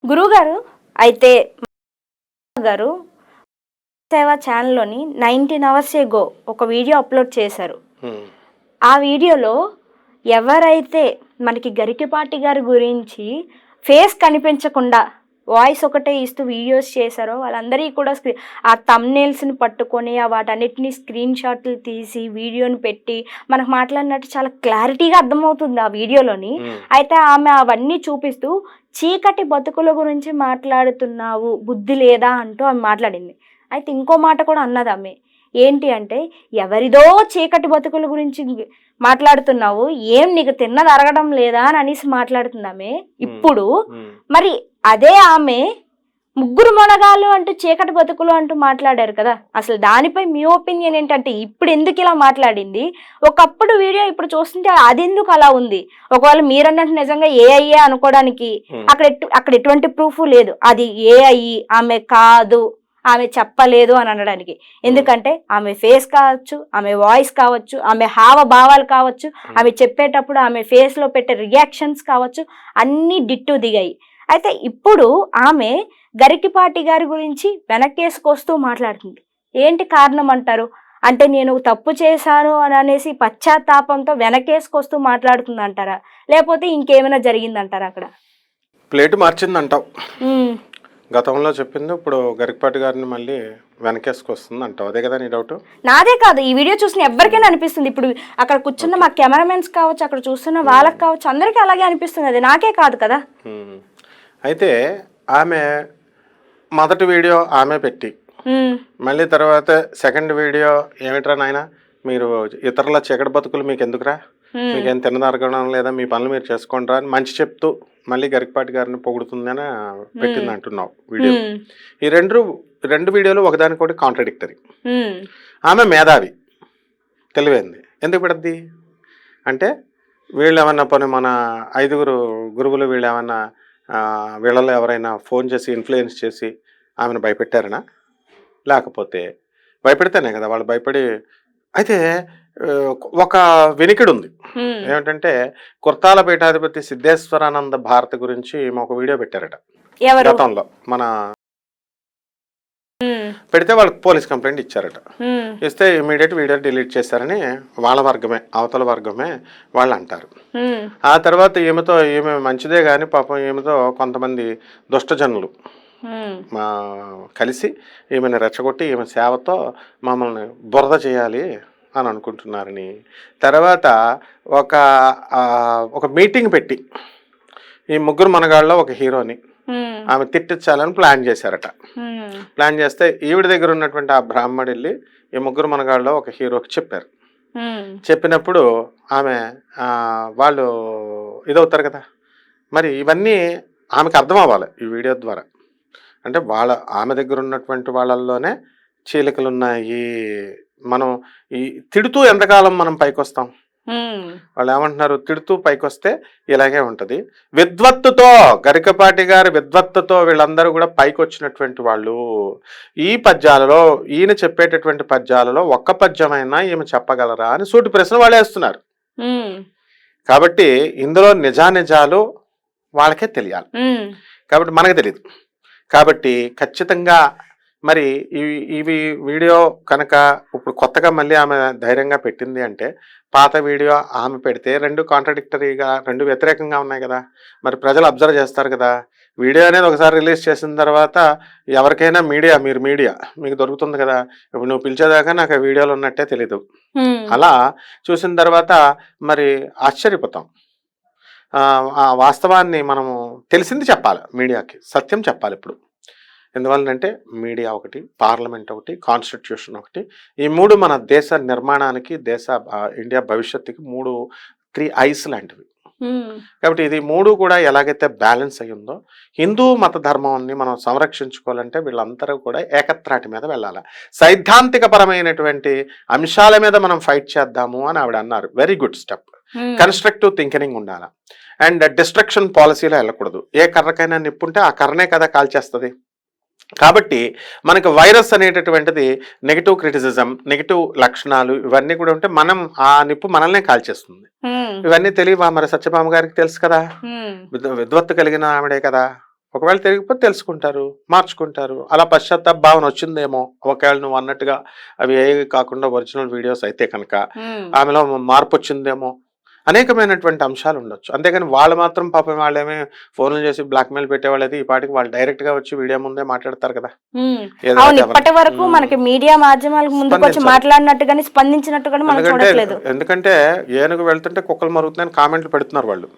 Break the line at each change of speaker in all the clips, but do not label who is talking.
గురువుగారు అయితే గారు సేవ ఛానల్లోని 19 అవర్స్ ఎగో ఒక వీడియో అప్లోడ్ చేశారు. ఆ వీడియోలో ఎవరైతే మనకి గరికపాటి గారి గురించి ఫేస్ కనిపించకుండా వాయిస్ ఒకటే ఇస్తూ వీడియోస్ చేశారో వాళ్ళందరికీ కూడా ఆ థంబ్నెయిల్స్ని పట్టుకొని వాటన్నిటిని స్క్రీన్ షాట్లు తీసి వీడియోని పెట్టి మనకు మాట్లాడినట్టు చాలా క్లారిటీగా అర్థమవుతుంది ఆ వీడియోలోని. అయితే ఆమె అవన్నీ చూపిస్తూ చీకటి బతుకుల గురించి మాట్లాడుతున్నావు, బుద్ధి లేదా అంటూ ఆమె మాట్లాడింది. అయితే ఇంకో మాట కూడా అన్నది ఆమె, ఏంటి అంటే ఎవరిదో చీకటి బతుకుల గురించి మాట్లాడుతున్నావు, ఏం నీకు తిన్నది అరగడం లేదా అని అనేసి మాట్లాడుతుంది ఆమె. ఇప్పుడు మరి అదే ఆమె ముగ్గురు మొనగాళ్ళు అంటూ చీకటి బతుకులు అంటూ మాట్లాడారు కదా, అసలు దానిపై మీ ఒపీనియన్ ఏంటంటే ఇప్పుడు ఎందుకు ఇలా మాట్లాడింది? ఒకప్పుడు వీడియో ఇప్పుడు చూస్తుంటే అది ఎందుకు అలా ఉంది? ఒకవేళ మీరన్నట్టు నిజంగా ఏఐ అనుకోవడానికి అక్కడ ఎటువంటి ప్రూఫ్ లేదు, అది ఏఐ ఆమె కాదు, ఆమె చెప్పలేదు అని అనడానికి. ఎందుకంటే ఆమె ఫేస్ కావచ్చు, ఆమె వాయిస్ కావచ్చు, ఆమె హావభావాలు కావచ్చు, ఆమె చెప్పేటప్పుడు ఆమె ఫేస్లో పెట్టే రియాక్షన్స్ కావచ్చు, అన్నీ డిట్టు దిగాయి. అయితే ఇప్పుడు ఆమె గరికపాటి గారి గురించి వెనకేసుకొస్తూ మాట్లాడుతుంది. ఏంటి కారణం అంటారు? అంటే నేను తప్పు చేశాను అని అనేసి పశ్చాత్తాపంతో వెనకేసుకొస్తూ మాట్లాడుతుంది అంటారా, లేకపోతే ఇంకేమైనా జరిగిందంటారా? అక్కడ
ప్లేట్ మార్చిందంటావు, గతంలో చెప్పింది ఇప్పుడు గరికపాటి గారిని మళ్ళీ వెనకేసుకొస్తుంది అంటావు, అదే కదా నీ డౌట్?
నాదే కాదు, ఈ వీడియో చూసిన ఎవరికైనా అనిపిస్తుంది. ఇప్పుడు అక్కడ కూర్చున్న మా కెమెరామెన్స్ కావచ్చు, అక్కడ చూస్తున్న వాళ్ళకి కావచ్చు, అందరికీ అలాగే అనిపిస్తుంది. అది నాకే కాదు కదా.
అయితే ఆమె మొదటి వీడియో ఆమె పెట్టి మళ్ళీ తర్వాత సెకండ్ వీడియో ఏమిట్రా నాయన మీరు ఇతరుల చీకటి బతుకులు మీకు ఎందుకురా, మీకేం తిన్నదరగడం లేదా, మీ పనులు మీరు చేసుకోండి రా అని మంచి చెప్తూ మళ్ళీ గరికపాటి గారిని పొగుడుతుందని పెట్టింది అంటున్నావు వీడియో. ఈ రెండు వీడియోలు ఒకదానికొకటి కాంట్రడిక్టరీ. ఆమె మేధావి, తెలివైంది, ఎందుకు పెడద్ది అంటే వీళ్ళు ఏమన్నా పోనీ మన 5 గురువులు వీళ్ళు ఏమన్నా వీళ్ళలో ఎవరైనా ఫోన్ చేసి ఇన్ఫ్లుయెన్స్ చేసి ఆమెను భయపెట్టారనా? లేకపోతే భయపెడితేనే కదా వాళ్ళు భయపడి. అయితే ఒక వెనికిడు ఉంది, ఏమిటంటే కుర్తాల పీఠాధిపతి సిద్ధేశ్వరానంద భారతి గురించి ఒక వీడియో పెట్టారట గతంలో. మన పెడితే వాళ్ళకి పోలీస్ కంప్లైంట్ ఇచ్చారట. ఇస్తే ఇమీడియట్ వీడియో డిలీట్ చేశారని వాళ్ళ వర్గమే, అవతల వర్గమే వాళ్ళు అంటారు. ఆ తర్వాత ఈమె మంచిదే కానీ పాపం ఈమెతో కొంతమంది దుష్టజనులు కలిసి ఈమెను రెచ్చగొట్టి ఈమె సేవతో మమ్మల్ని బురద చేయాలి అని అనుకుంటున్నారని తర్వాత ఒక మీటింగ్ పెట్టి ఈ ముగ్గురు మనగాళ్ళలో ఒక హీరోని ఆమె తిట్టించాలని ప్లాన్ చేశారట. ప్లాన్ చేస్తే ఈవిడ దగ్గర ఉన్నటువంటి ఆ బ్రాహ్మడు వెళ్ళి ఈ ముగ్గురు మనగాళ్ళలో ఒక హీరోకి చెప్పారు. చెప్పినప్పుడు ఆమె వాళ్ళు ఇదవుతారు కదా. మరి ఇవన్నీ ఆమెకు అర్థం అవ్వాలి ఈ వీడియో ద్వారా. అంటే ఆమె దగ్గర ఉన్నటువంటి వాళ్ళల్లోనే చీలికలు ఉన్నాయి. మనం ఈ తిడుతూ ఎంతకాలం మనం పైకి వస్తాం? వాళ్ళు ఏమంటున్నారు, తిడుతూ పైకి వస్తే ఇలాగే ఉంటది. విద్వత్తుతో గరికపాటి గారి విద్వత్తుతో వీళ్ళందరూ కూడా పైకి వచ్చినటువంటి వాళ్ళు. ఈ పద్యాలలో ఈయన చెప్పేటటువంటి పద్యాలలో ఒక్క పద్యమైనా ఈమె చెప్పగలరా అని సూటి ప్రశ్న వాళ్ళు వేస్తున్నారు. కాబట్టి ఇందులో నిజానిజాలు వాళ్ళకే తెలియాలి, కాబట్టి మనకు తెలియదు. కాబట్టి ఖచ్చితంగా మరి ఇవి వీడియో కనుక ఇప్పుడు కొత్తగా మళ్ళీ ఆమె ధైర్యంగా పెట్టింది అంటే, పాత వీడియో ఆమె పెడితే రెండు కాంట్రడిక్టరీగా, రెండు వ్యతిరేకంగా ఉన్నాయి కదా. మరి ప్రజలు అబ్జర్వ్ చేస్తారు కదా. వీడియో అనేది ఒకసారి రిలీజ్ చేసిన తర్వాత ఎవరికైనా మీరు మీడియా మీకు దొరుకుతుంది కదా. ఇప్పుడు నువ్వు పిలిచేదాకా నాకు ఆ వీడియోలు ఉన్నట్టే తెలీదు. అలా చూసిన తర్వాత మరి ఆశ్చర్యపోతాం. ఆ వాస్తవాన్ని మనము తెలిసింది చెప్పాలి, మీడియాకి సత్యం చెప్పాలి. ఇప్పుడు ఎందువల్లనంటే మీడియా ఒకటి, పార్లమెంట్ ఒకటి, కాన్స్టిట్యూషన్ ఒకటి, ఈ 3 మన దేశ నిర్మాణానికి, ఇండియా భవిష్యత్తుకి 3 ఐస్ లాంటివి. కాబట్టి ఇది 3 కూడా ఎలాగైతే బ్యాలెన్స్ అయ్యిందో, హిందూ మత ధర్మాన్ని మనం సంరక్షించుకోవాలంటే వీళ్ళందరూ కూడా ఏకత్రాటి మీద వెళ్ళాలి. సైద్ధాంతిక పరమైనటువంటి అంశాల మీద మనం ఫైట్ చేద్దాము అని ఆవిడ అన్నారు. Very good step. Constructive thinking ఉండాలి అండ్ డిస్ట్రక్షన్ పాలసీలో వెళ్ళకూడదు. ఏ కర్రకైనా నిప్పుంటే ఆ కర్రనే కదా కాల్చేస్తుంది. కాబట్టి మనకు వైరస్ అనేటటువంటిది నెగిటివ్ క్రిటిసిజం, నెగిటివ్ లక్షణాలు ఇవన్నీ కూడా ఉంటే మనం ఆ నిప్పు మనల్నే కాల్చేస్తుంది. ఇవన్నీ తెలియవా మరి? సత్యభామ గారికి తెలుసు కదా, విద్వత్తు కలిగిన ఆవిడే కదా. ఒకవేళ తిరిగిపోతే తెలుసుకుంటారు, మార్చుకుంటారు. అలా పశ్చాత్తాప భావన వచ్చిందేమో, ఒకవేళ నువ్వు అన్నట్టుగా అవి ఏవి కాకుండా ఒరిజినల్ వీడియోస్ అయితే కనుక ఆమెలో మార్పు వచ్చిందేమో, అనేకమైనటువంటి అంశాలు ఉండొచ్చు. అంతేగాని వాళ్ళు మాత్రం పాపం వాళ్ళేమే ఫోన్లు చేసి బ్లాక్మెయిల్ పెట్టేవాళ్ళది ఈ పాటికి వాళ్ళు డైరెక్ట్ గా వచ్చి వీడియో ముందే మాట్లాడతారు కదా.
అవును, ఇప్పటి వరకు మనకి మీడియా మాధ్యమాలకు ముందుకు వచ్చి మాట్లాడినట్టు కానీ స్పందించినట్టు కానీ మనం చూడట్లేదు.
ఎందుకంటే ఏనుగు వెళ్తుంటే కుక్కలు మరుగుతున్నాయని కామెంట్లు పెడుతున్నారు వాళ్ళు.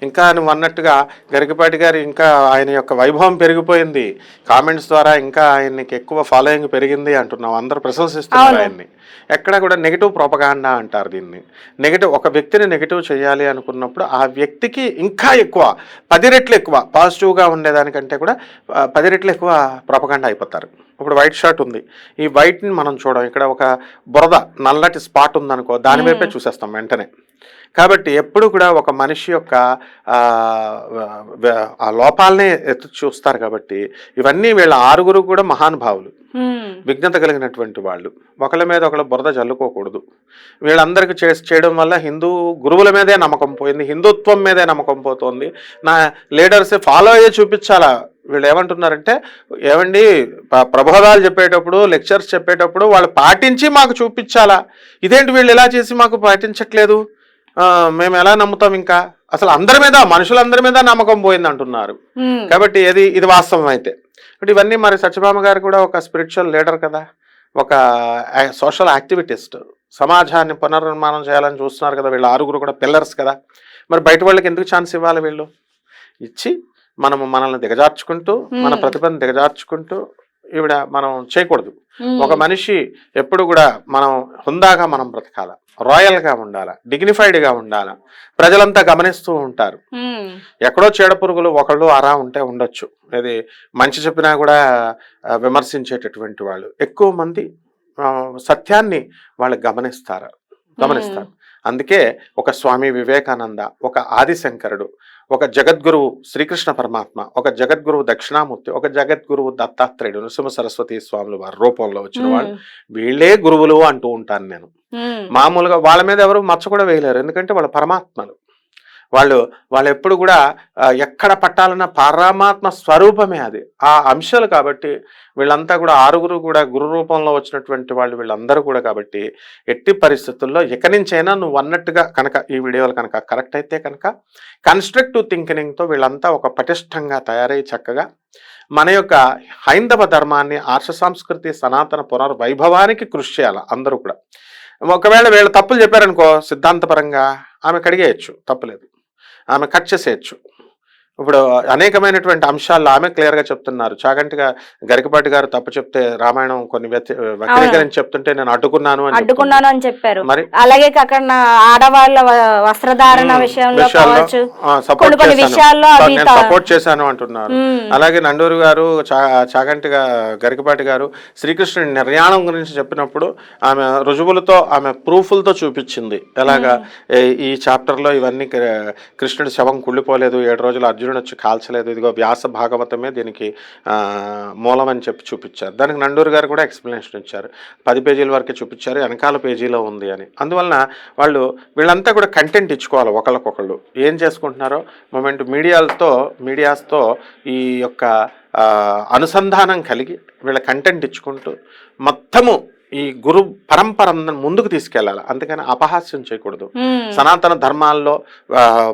ఇంకా నువ్వు అన్నట్టుగా గరికపాటి గారు ఇంకా ఆయన యొక్క వైభవం పెరిగిపోయింది, కామెంట్స్ ద్వారా ఇంకా ఆయనకి ఎక్కువ ఫాలోయింగ్ పెరిగింది అంటున్నావు, అందరూ ప్రశంసిస్తున్నారు ఆయన్ని. ఎక్కడ కూడా నెగిటివ్ ప్రోపగాండా అంటారు దీన్ని. నెగిటివ్, ఒక వ్యక్తిని నెగిటివ్ చేయాలి అనుకున్నప్పుడు ఆ వ్యక్తికి ఇంకా ఎక్కువ 10 రెట్లు ఎక్కువ పాజిటివ్గా ఉండేదానికంటే కూడా 10 రెట్లు ఎక్కువ ప్రోపగాండా అయిపోతారు. ఇప్పుడు వైట్ షర్ట్ ఉంది, ఈ వైట్ని మనం చూడం, ఇక్కడ ఒక బురద నల్లటి స్పాట్ ఉందనుకో దాని వైపే చూసేస్తాం వెంటనే. కాబట్టి ఎప్పుడు కూడా ఒక మనిషి యొక్క ఆ లోపాలనే ఎత్తు చూస్తారు. కాబట్టి ఇవన్నీ వీళ్ళ 6 కూడా మహానుభావులు, విజ్ఞత కలిగినటువంటి వాళ్ళు. ఒకళ్ళ మీద ఒకళ్ళ బురద జల్లుకోకూడదు. వీళ్ళందరికీ చేయడం వల్ల హిందూ గురువుల మీదే నమ్మకం పోయింది, హిందుత్వం మీదే నమ్మకం పోతుంది. నా లీడర్స్ ఫాలో అయ్యే చూపించాలా. వీళ్ళు ఏమంటున్నారంటే, ఏమండి ప్రబోధాలు చెప్పేటప్పుడు, లెక్చర్స్ చెప్పేటప్పుడు వాళ్ళు పాటించి మాకు చూపించాలా, ఇదేంటి వీళ్ళు ఇలా చేసి మాకు పాటించట్లేదు, మేము ఎలా నమ్ముతాం, ఇంకా అసలు అందరి మీద, మనుషులందరి మీద నమ్మకం పోయింది అంటున్నారు. కాబట్టి ఇది వాస్తవం అయితే. ఇప్పుడు ఇవన్నీ మరి సత్యభామ గారు కూడా ఒక స్పిరిచువల్ లీడర్ కదా, ఒక సోషల్ యాక్టివిటిస్ట్, సమాజాన్ని పునర్నిర్మాణం చేయాలని చూస్తున్నారు కదా. వీళ్ళు 6 కూడా పిల్లర్స్ కదా. మరి బయట వాళ్ళకి ఎందుకు ఛాన్స్ ఇవ్వాలి? వీళ్ళు ఇచ్చి మనల్ని దిగజార్చుకుంటూ, మన ప్రతిభను దిగజార్చుకుంటూ ఈవిడ మనం చేయకూడదు. ఒక మనిషి ఎప్పుడు కూడా మనం హుందాగా మనం బ్రతకాల, రాయల్గా ఉండాలా, డిగ్నిఫైడ్గా ఉండాలా. ప్రజలంతా గమనిస్తూ ఉంటారు. ఎక్కడో చీడ పురుగులు ఒకళ్ళు అరా ఉంటే ఉండొచ్చు, ఇది మంచి చెప్పినా కూడా విమర్శించేటటువంటి వాళ్ళు ఎక్కువ మంది సత్యాన్ని వాళ్ళు గమనిస్తారు. అందుకే ఒక స్వామి వివేకానంద, ఒక ఆదిశంకరుడు, ఒక జగద్గురువు శ్రీకృష్ణ పరమాత్మ, ఒక జగద్గురువు దక్షిణామూర్తి, ఒక జగద్గురువు దత్తాత్రేయుడు, నృసింహ సరస్వతి స్వాములు వారి రూపంలో వచ్చిన వాళ్ళు, వీళ్ళే గురువులు అంటూ ఉంటాను నేను. మామూలుగా వాళ్ళ మీద ఎవరు మచ్చ కూడా వేయలేరు, ఎందుకంటే వాళ్ళు పరమాత్మలు. వాళ్ళు ఎప్పుడు కూడా ఎక్కడ పట్టాలన్న పరమాత్మ స్వరూపమే అది, ఆ అంశాలు. కాబట్టి వీళ్ళంతా కూడా 6 కూడా గురు రూపంలో వచ్చినటువంటి వాళ్ళు వీళ్ళందరూ కూడా. కాబట్టి ఎట్టి పరిస్థితుల్లో ఇక నుంచైనా నువ్వు అన్నట్టుగా కనుక ఈ వీడియోలు కనుక కరెక్ట్ అయితే కనుక కన్స్ట్రక్టివ్ థింకింగ్తో వీళ్ళంతా ఒక పటిష్టంగా తయారై చక్కగా మన యొక్క హైందవ ధర్మాన్ని, ఆర్ష సంస్కృతి, సనాతన పునర్వైభవానికి కృషి చేయాలి అందరూ కూడా. ఒకవేళ వీళ్ళు తప్పులు చెప్పారనుకో సిద్ధాంతపరంగా ఆమె కడిగేయచ్చు, తప్పులేదు, ఆమె కట్ చేసేయచ్చు. ఇప్పుడు అనేకమైనటువంటి అంశాల్లో ఆమె క్లియర్గా చెప్తున్నారు. చాగంటిగా గరికపాటి గారు తప్పు చెప్తే రామాయణం కొన్ని వ్యక్తీకరించి చెప్తుంటే నేను అడ్డుకున్నాను అని చెప్పారు. మరి
అలాగే కాకుండా ఆడవాళ్ళ వస్త్రధారణ విషయంలో
సపోర్ట్ చేశాను అంటున్నారు. అలాగే నండూరు గారు, చాగంటిగా గరికపాటి గారు శ్రీకృష్ణుడి నిర్యాణం గురించి చెప్పినప్పుడు ఆమె రుజువులతో, ఆమె ప్రూఫ్లతో చూపించింది. ఎలాగా ఈ చాప్టర్లో ఇవన్నీ కృష్ణుడి శవం కుళ్ళిపోలేదు, 7 రోజులు అర్జునుడు వచ్చి కాల్చలేదు, ఇదిగో వ్యాస భాగవతమే దీనికి మూలం అని చెప్పి చూపించారు. దానికి నండూరు గారు కూడా ఎక్స్ప్లెనేషన్ ఇచ్చారు. 10 పేజీల వరకే చూపించారు, వెనకాల పేజీలో ఉంది అని. అందువలన వీళ్ళంతా కూడా కంటెంట్ ఇచ్చుకోవాలి ఒకళ్ళకొకళ్ళు. ఏం చేసుకుంటున్నారో మీడియాస్తో ఈ యొక్క అనుసంధానం కలిగి వీళ్ళ కంటెంట్ ఇచ్చుకుంటూ మొత్తము ఈ గురు పరంపర ముందుకు తీసుకెళ్ళాలి. అందుకని అపహాస్యం చేయకూడదు. సనాతన ధర్మాల్లో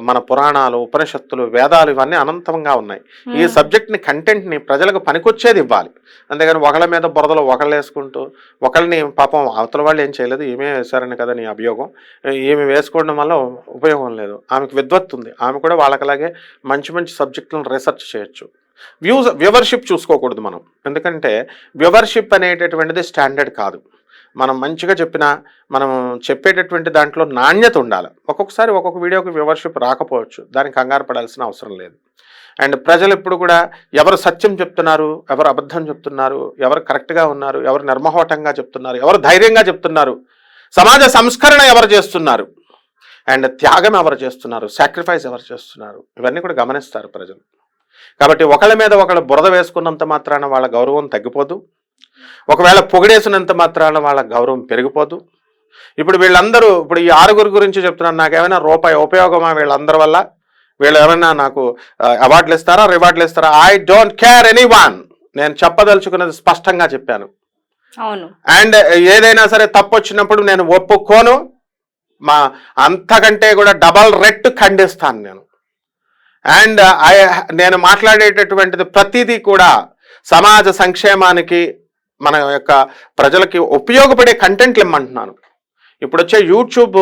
మన పురాణాలు, ఉపనిషత్తులు, వేదాలు ఇవన్నీ అనంతంగా ఉన్నాయి. ఈ సబ్జెక్ట్ని, కంటెంట్ని ప్రజలకు పనికొచ్చేది ఇవ్వాలి. అంతేగాని ఒకళ్ళ మీద బురదలో ఒకళ్ళు వేసుకుంటూ, ఒకళ్ళని పాపం అవతల వాళ్ళు ఏం చేయలేదు, ఏమే వేశారని కదా నీ అభియోగం, ఏమి వేసుకోవడం వల్ల ఉపయోగం లేదు. ఆమెకు విద్వత్తు ఉంది, ఆమె కూడా వాళ్ళకలాగే మంచి మంచి సబ్జెక్టులను రీసెర్చ్ చేయొచ్చు. వ్యూవర్షిప్ చూసుకోకూడదు మనం, ఎందుకంటే వ్యూవర్షిప్ అనేటటువంటిది స్టాండర్డ్ కాదు. మనం మంచిగా చెప్పినా, మనం చెప్పేటటువంటి దాంట్లో నాణ్యత ఉండాలి. ఒక్కొక్కసారి ఒక్కొక్క వీడియోకి వ్యూవర్షిప్ రాకపోవచ్చు, దానికి కంగారు పడాల్సిన అవసరం లేదు. అండ్ ప్రజలు ఎప్పుడు కూడా ఎవరు సత్యం చెప్తున్నారు, ఎవరు అబద్ధం చెప్తున్నారు, ఎవరు కరెక్ట్గా ఉన్నారు, ఎవరు నిర్మహోటంగా చెప్తున్నారు, ఎవరు ధైర్యంగా చెప్తున్నారు, సమాజ సంస్కరణ ఎవరు చేస్తున్నారు, అండ్ త్యాగం ఎవరు చేస్తున్నారు, సాక్రిఫైస్ ఎవరు చేస్తున్నారు, ఇవన్నీ కూడా గమనిస్తారు ప్రజలు. కాబట్టి ఒకళ్ళ మీద ఒకళ్ళు బురద వేసుకున్నంత మాత్రాన వాళ్ళ గౌరవం తగ్గిపోదు, ఒకవేళ పొగిడేసినంత మాత్రాన వాళ్ళ గౌరవం పెరిగిపోదు. ఇప్పుడు వీళ్ళందరూ, ఇప్పుడు ఈ 6 గురించి చెప్తున్నాను, నాకేమైనా రూపాయి ఉపయోగమా వీళ్ళందరి వల్ల? వీళ్ళు ఏమన్నా నాకు అవార్డులు ఇస్తారా, రివార్డులు ఇస్తారా? I don't care anyone. నేను చెప్పదలుచుకున్నది స్పష్టంగా చెప్పాను.
అవును.
అండ్ ఏదైనా సరే తప్పు వచ్చినప్పుడు నేను ఒప్పుకోను. మా అంతకంటే కూడా డబల్ రెట్ ఖండిస్తాను నేను. అండ్ నేను మాట్లాడేటటువంటిది ప్రతిదీ కూడా సమాజ సంక్షేమానికి, మన యొక్క ప్రజలకి ఉపయోగపడే కంటెంట్లు ఇమ్మంటున్నాను. ఇప్పుడు వచ్చే యూట్యూబ్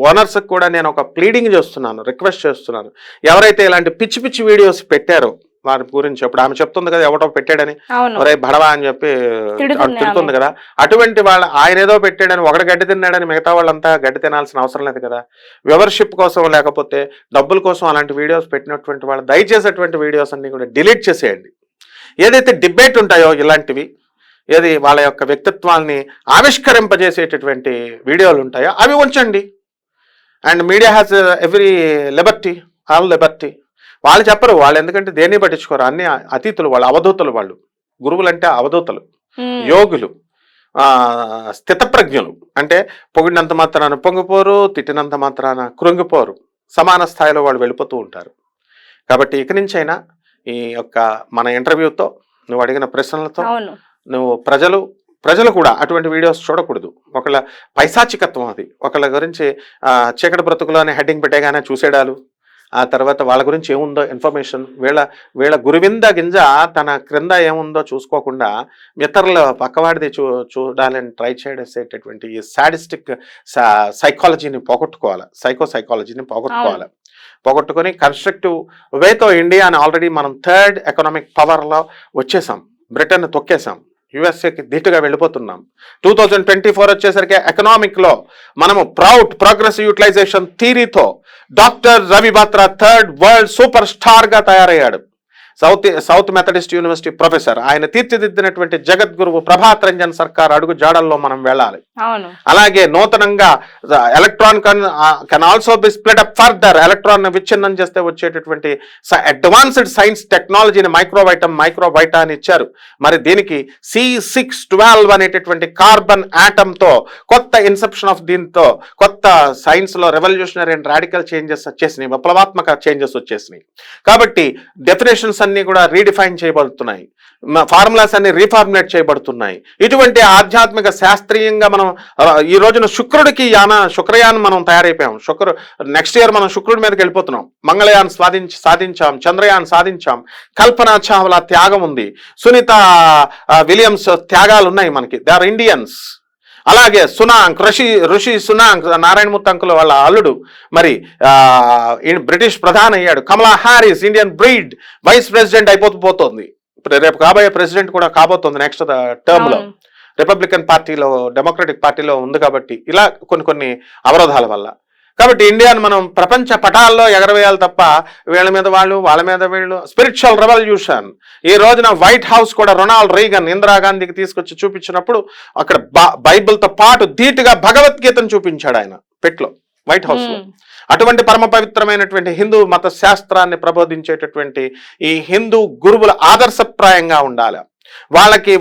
ఓనర్స్కి కూడా నేను ఒక ప్లీడింగ్ చేస్తున్నాను, రిక్వెస్ట్ చేస్తున్నాను. ఎవరైతే ఇలాంటి పిచ్చి పిచ్చి వీడియోస్ పెట్టారో వారి గురించి, ఇప్పుడు ఆమె చెప్తుంది కదా ఎవటో పెట్టాడని, ఒరే భడవా అని చెప్పి తిడుతుంది కదా, అటువంటి వాళ్ళ ఆయన ఏదో పెట్టాడని ఒకటి గడ్డి తిన్నాడని మిగతా వాళ్ళంతా గడ్డి తినాల్సిన అవసరం లేదు కదా. వ్యూవర్షిప్ కోసం లేకపోతే డబ్బుల కోసం అలాంటి వీడియోస్ పెట్టినటువంటి వాళ్ళు దయచేసి అటువంటి వీడియోస్ అన్ని కూడా డిలీట్ చేసేయండి. ఏదైతే డిబేట్ ఉంటాయో ఇలాంటివి, ఏది వాళ్ళ యొక్క వ్యక్తిత్వాన్ని ఆవిష్కరింపజేసేటటువంటి వీడియోలు ఉంటాయో అవి ఉంచండి. And media has every Liberty, all Liberty. వాళ్ళు చెప్పరు, వాళ్ళు ఎందుకంటే దేన్ని పట్టించుకోరు, అన్ని అతీతులు, వాళ్ళు అవధూతలు. వాళ్ళు గురువులు అంటే అవధూతలు, యోగులు, స్థితప్రజ్ఞులు. అంటే పొగిడినంత మాత్రాన పొంగిపోరు, తిట్టినంత మాత్రాన కృంగిపోరు, సమాన స్థాయిలో వాళ్ళు వెళ్ళిపోతూ ఉంటారు. కాబట్టి ఇక నుంచైనా ఈ యొక్క మన ఇంటర్వ్యూతో, నువ్వు అడిగిన ప్రశ్నలతో నువ్వు ప్రజలు కూడా అటువంటి వీడియోస్ చూడకూడదు. ఒకళ్ళ పైశాచికత్వం అది. ఒకళ్ళ గురించి చీకటి బ్రతుకులు అనే హెడ్డింగ్ పెట్టేగానే చూసేడాలు, ఆ తర్వాత వాళ్ళ గురించి ఏముందో ఇన్ఫర్మేషన్, వీళ్ళ గురువింద గింజ తన క్రింద ఏముందో చూసుకోకుండా ఇతరుల పక్కవాడిది చూడాలని ట్రై చేసేటటువంటి ఈ సాడిస్టిక్ సైకాలజీని పోగొట్టుకోవాలి, సైకాలజీని పోగొట్టుకొని కన్స్ట్రక్టివ్ వేతో ఇండియాని ఆల్రెడీ మనం 3rd ఎకనామిక్ పవర్లో వచ్చేసాం. బ్రిటన్ తొక్కేసాం, యుఎస్ఏకి ధీటుగా వెళ్ళిపోతున్నాం. 2024 వచ్చేసరికి ఎకనామిక్లో మనము ప్రోగ్రెసివ్ యూటిలైజేషన్ థియరీతో doctor Ravi Batra 3rd world super స్టార్గా తయారయ్యాడు. South Methodist University professor. ఆయన తీర్చిదిద్దినటువంటి జగద్గురువు ప్రభాత్ రంజన్ సర్కార్ అడుగు జాడల్లో మనం వెళ్ళాలి. అలాగే నూతనంగా electron can also be split up further. Electron విచ్ఛిన్నం చేస్తే వచ్చేటటువంటి అడ్వాన్స్డ్ సైన్స్ టెక్నాలజీని మైక్రోబైటా అని ఇచ్చారు. మరి దీనికి C612 అనేటటువంటి కార్బన్ ఆటంతో కొత్త ఇన్సెప్షన్ ఆఫ్ దీంతో కొత్త సైన్స్ లో రెవల్యూషనరీ అండ్ రాడికల్ చేంజెస్ వచ్చేసినాయి, విప్లవాత్మక చేంజెస్ వచ్చేసినాయి. కాబట్టి డెఫినేషన్స్ అన్ని కూడా రీడిఫైన్ చేయబడుతున్నాయి, ఫార్ములాస్ అన్ని రీఫార్ములేట్ చేయబడుతున్నాయి. ఇటువంటి ఆధ్యాత్మిక శాస్త్రీయంగా మనం ఈ రోజున శుక్రయాన్ మనం తయారైపోయాం. నెక్స్ట్ ఇయర్ మనం శుక్రుడి మీదకి వెళ్ళిపోతున్నాం. మంగళయాన్ సాధించాం, చంద్రయాన్ సాధించాం. కల్పనా చావ్లా త్యాగం ఉంది, సునీత విలియమ్స్ త్యాగాలు ఉన్నాయి మనకి, దే ఆర్ ఇండియన్స్. అలాగే ఋషి సునాంక్, నారాయణమూర్తి అంకుల్ వాళ్ళ అల్లుడు మరి బ్రిటిష్ ప్రధాని అయ్యాడు. Kamala Harris Indian breed vice president అయిపోతుంది. రేపు కాబోయే ప్రెసిడెంట్ కూడా కాబోతుంది నెక్స్ట్ టర్మ్ లో. రిపబ్లికన్ పార్టీలో, డెమోక్రటిక్ పార్టీలో ఉంది. కాబట్టి ఇలా కొన్ని అవరోధాల వల్ల కాబట్టి ఇండియాను మనం ప్రపంచ పటాల్లో ఎగరవేయాలి తప్ప వీళ్ళ మీద వాళ్ళు, వాళ్ళ మీద వీళ్ళు. Spiritual revolution. ఈ రోజున వైట్ హౌస్ కూడా రొనాల్డ్ రీగన్ ఇందిరాగాంధీకి తీసుకొచ్చి చూపించినప్పుడు అక్కడ బైబిల్తో పాటు ధీటుగా భగవద్గీతను చూపించాడు ఆయన పెట్లో, వైట్ హౌస్ లో. అటువంటి పరమ పవిత్రమైనటువంటి హిందూ మత శాస్త్రాన్ని ప్రబోధించేటటువంటి ఈ హిందూ గురువుల ఆదర్శప్రాయంగా ఉండాలి.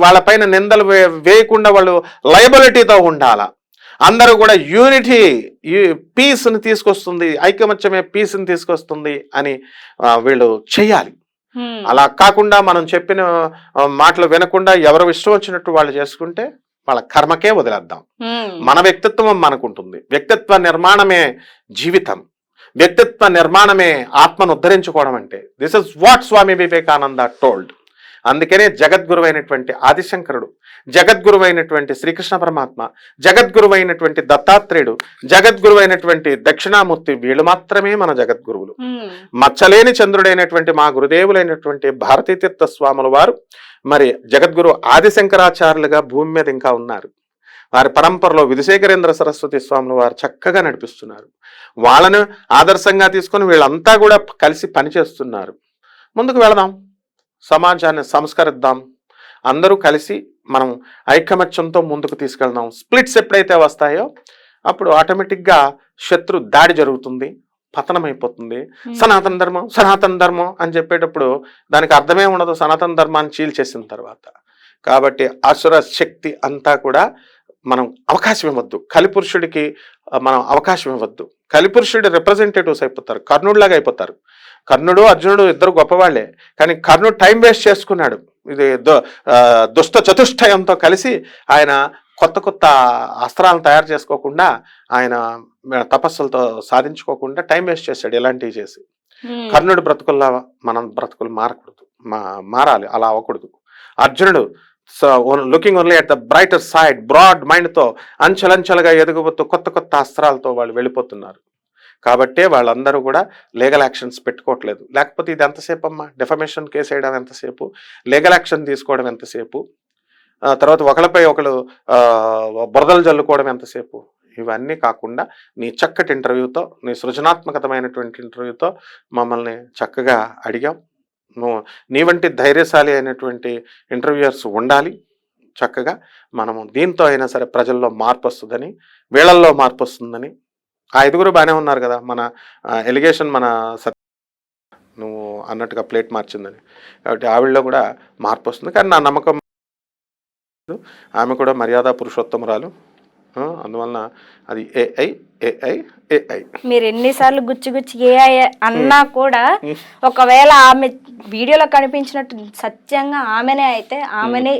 వాళ్ళపైన నిందలు వేయకుండా వాళ్ళు లయబిలిటీతో ఉండాలా. అందరూ కూడా యూనిటీ, పీస్ని తీసుకొస్తుంది, ఐకమత్యమే పీస్ని తీసుకొస్తుంది అని వీళ్ళు చేయాలి. అలా కాకుండా మనం చెప్పిన మాటలు వినకుండా ఎవరు ఇష్టం వచ్చినట్టు వాళ్ళు చేసుకుంటే వాళ్ళ కర్మకే వదిలేద్దాం. మన వ్యక్తిత్వం మనకుంటుంది. వ్యక్తిత్వ నిర్మాణమే జీవితం, వ్యక్తిత్వ నిర్మాణమే ఆత్మను ఉద్ధరించుకోవడం అంటే. This is what Swami Vivekananda told. అందుకనే జగద్గురువైనటువంటి ఆదిశంకరుడు, జగద్గురువైనటువంటి శ్రీకృష్ణ పరమాత్మ, జగద్గురువైనటువంటి దత్తాత్రేయుడు, జగద్గురువైనటువంటి దక్షిణామూర్తి, వీళ్ళు మాత్రమే మన జగద్గురువులు. మచ్చలేని చంద్రుడైనటువంటి మా గురుదేవులైనటువంటి భారతీతీర్థ స్వాముల వారు మరి జగద్గురు ఆదిశంకరాచార్యులుగా భూమి మీద ఇంకా ఉన్నారు. వారి పరంపరలో విధుశేఖరేంద్ర సరస్వతి స్వాముల వారు చక్కగా నడిపిస్తున్నారు. వాళ్ళను ఆదర్శంగా తీసుకొని వీళ్ళంతా కూడా కలిసి పనిచేస్తున్నారు. ముందుకు వెళదాం, సమాజాన్ని సంస్కరిద్దాం, అందరూ కలిసి మనం ఐకమత్యంతో ముందుకు తీసుకెళ్దాం. స్ప్లిట్స్ ఎప్పుడైతే వస్తాయో అప్పుడు ఆటోమేటిక్గా శత్రు దాడి జరుగుతుంది, పతనమైపోతుంది. సనాతన ధర్మం అని చెప్పేటప్పుడు దానికి అర్థమే ఉండదు సనాతన ధర్మాన్ని చీల్చేసిన తర్వాత. కాబట్టి అసుర శక్తి అంతా కూడా మనం అవకాశం ఇవ్వద్దు, కలిపురుషుడికి మనం అవకాశం ఇవ్వద్దు. కలిపురుషుడి రిప్రజెంటేటివ్స్ అయిపోతారు, కర్ణుడిలాగా అయిపోతారు. కర్ణుడు అర్జునుడు ఇద్దరు గొప్పవాళ్లే, కానీ కర్ణుడు టైం వేస్ట్ చేసుకున్నాడు. ఇది దుష్ట చతుష్టయంతో కలిసి ఆయన కొత్త కొత్త అస్త్రాలను తయారు చేసుకోకుండా, ఆయన తపస్సులతో సాధించుకోకుండా టైం వేస్ట్ చేశాడు ఇలాంటివి చేసి. కర్ణుడు బ్రతుకుల్లా మనం బ్రతుకులు మారకూడదు, మారాలి, అలా అవ్వకూడదు. అర్జునుడు looking only at the brighter side, broad మైండ్తో అంచెలంచెలుగా ఎదుగుతూ కొత్త కొత్త అస్త్రాలతో వాళ్ళు వెళ్ళిపోతున్నారు. కాబట్టే వాళ్ళందరూ కూడా లీగల్ యాక్షన్స్ పెట్టుకోవట్లేదు. లేకపోతే ఇది ఎంతసేపు అమ్మా, డెఫమేషన్ కేసు వేయడం ఎంతసేపు, లీగల్ యాక్షన్ తీసుకోవడం ఎంతసేపు, తర్వాత ఒకరిపై ఒకరు బురదలు జల్లుకోవడం ఎంతసేపు. ఇవన్నీ కాకుండా నీ చక్కటి ఇంటర్వ్యూతో, నీ సృజనాత్మకతమైనటువంటి ఇంటర్వ్యూతో మమ్మల్ని చక్కగా అడిగాం. నీ వంటి ధైర్యశాలి అయినటువంటి ఇంటర్వ్యూయర్స్ ఉండాలి. చక్కగా మనము దీంతో అయినా సరే ప్రజల్లో మార్పు వస్తుందని, వీళ్ళల్లో మార్పు వస్తుందని. ఆ 5గురు బాగానే ఉన్నారు కదా, మన ఎలిగేషన్ మన నువ్వు అన్నట్టుగా ప్లేట్ మార్చిందని, కాబట్టి ఆవిడలో కూడా మార్పు వస్తుంది. కానీ నా నమ్మకం ఆమె కూడా మర్యాద పురుషోత్తమురాలు, అందువలన అది ఏఐ ఏఐ ఏఐ.
మీరు ఎన్నిసార్లు గుచ్చి ఏఐ అన్నా కూడా ఒకవేళ ఆమె వీడియోలో కనిపించినట్టు సత్యంగా ఆమెనే అయితే ఆమెనే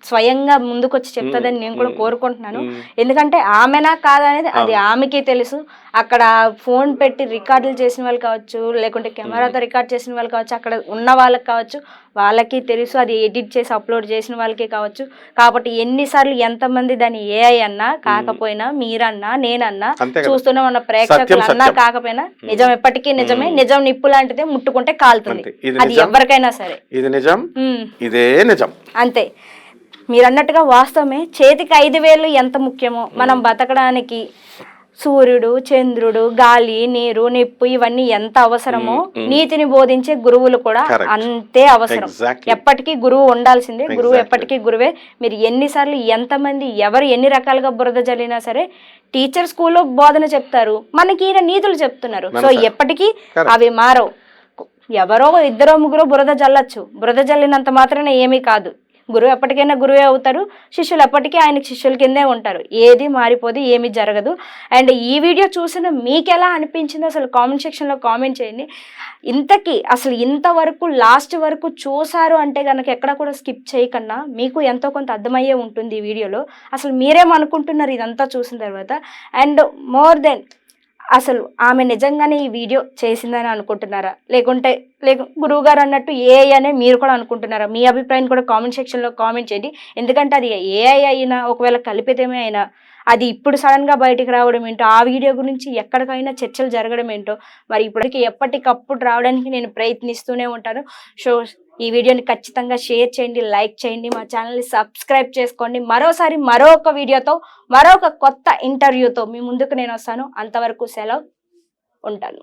స్వయంగా ముందుకొచ్చి చెప్తుందని నేను కూడా కోరుకుంటున్నాను. ఎందుకంటే ఆమెనా కాదనేది అది ఆమెకే తెలుసు. అక్కడ ఫోన్ పెట్టి రికార్డులు చేసిన వాళ్ళు కావచ్చు, లేకుంటే కెమెరాతో రికార్డ్ చేసిన వాళ్ళు కావచ్చు, అక్కడ ఉన్న వాళ్ళకి కావచ్చు, వాళ్ళకి తెలుసు. అది ఎడిట్ చేసి అప్లోడ్ చేసిన వాళ్ళకి కావచ్చు. కాబట్టి ఎన్నిసార్లు ఎంతమంది దాన్ని ఏఐ అన్నా కాకపోయినా, మీరన్నా నేనన్నా చూస్తూనే ఉన్న ప్రేక్షకులు అన్నా కాకపోయినా, నిజం ఎప్పటికీ నిజమే. నిజం నిప్పు లాంటిదే, ముట్టుకుంటే కాలుతుంది. అది ఎవరికైనా సరే.
ఇది నిజం, ఇదే నిజం,
అంతే. మీరు అన్నట్టుగా వాస్తవమే. చేతికి 5 ఎంత ముఖ్యమో మనం బతకడానికి సూర్యుడు, చంద్రుడు, గాలి, నీరు, నిప్పు ఇవన్నీ ఎంత అవసరమో నీతిని బోధించే గురువులు కూడా అంతే అవసరం. ఎప్పటికీ గురువు ఉండాల్సిందే. గురువు ఎప్పటికీ గురువే. మీరు ఎన్నిసార్లు ఎంతమంది ఎవరు ఎన్ని రకాలుగా బురద జల్లినా సరే టీచర్ స్కూల్లో బోధన చెప్తారు, మనకి ఈయన నీతులు చెప్తున్నారు. సో ఎప్పటికీ అవి మారవు. ఎవరో 2-3 బురద జల్లచ్చు. బురద జల్లినంత మాత్రాన ఏమీ కాదు. గురువు ఎప్పటికైనా గురువే అవుతారు, శిష్యులు ఎప్పటికీ ఆయనకి శిష్యుల కిందే ఉంటారు. ఏది మారిపోదు, ఏమీ జరగదు. అండ్ ఈ వీడియో చూసిన మీకు ఎలా అనిపించిందో అసలు కామెంట్ సెక్షన్లో కామెంట్ చేయండి. ఇంతకీ అసలు ఇంతవరకు లాస్ట్ వరకు చూసారు అంటే కనుక ఎక్కడ కూడా స్కిప్ చేయకుండా మీకు ఎంతో కొంత అర్థమయ్యే ఉంటుంది ఈ వీడియోలో. అసలు మీరేమనుకుంటున్నారు ఇదంతా చూసిన తర్వాత? అండ్ మోర్ దెన్ అసలు ఆమె నిజంగానే ఈ వీడియో చేసిందని అనుకుంటున్నారా, లేకుంటే గురువు గారు అన్నట్టు ఏఐ అనే మీరు కూడా అనుకుంటున్నారా? మీ అభిప్రాయం కూడా కామెంట్ సెక్షన్లో కామెంట్ చేయండి. ఎందుకంటే అది ఏఐ అయినా, ఒకవేళ కల్పితమే అయినా, అది ఇప్పుడు సడన్గా బయటికి రావడం ఏంటో, ఆ వీడియో గురించి ఎక్కడికైనా చర్చలు జరగడం ఏంటో, మరి ఇప్పటికి ఎప్పటికప్పుడు రావడానికి నేను ప్రయత్నిస్తూనే ఉంటాను. సో ఈ వీడియోని ఖచ్చితంగా షేర్ చేయండి, లైక్ చేయండి, మా ఛానల్ని సబ్స్క్రైబ్ చేసుకోండి. మరోసారి మరొక వీడియోతో, మరొక కొత్త ఇంటర్వ్యూతో మీ ముందుకు నేను వస్తాను. అంతవరకు సెలవు, ఉంటాను.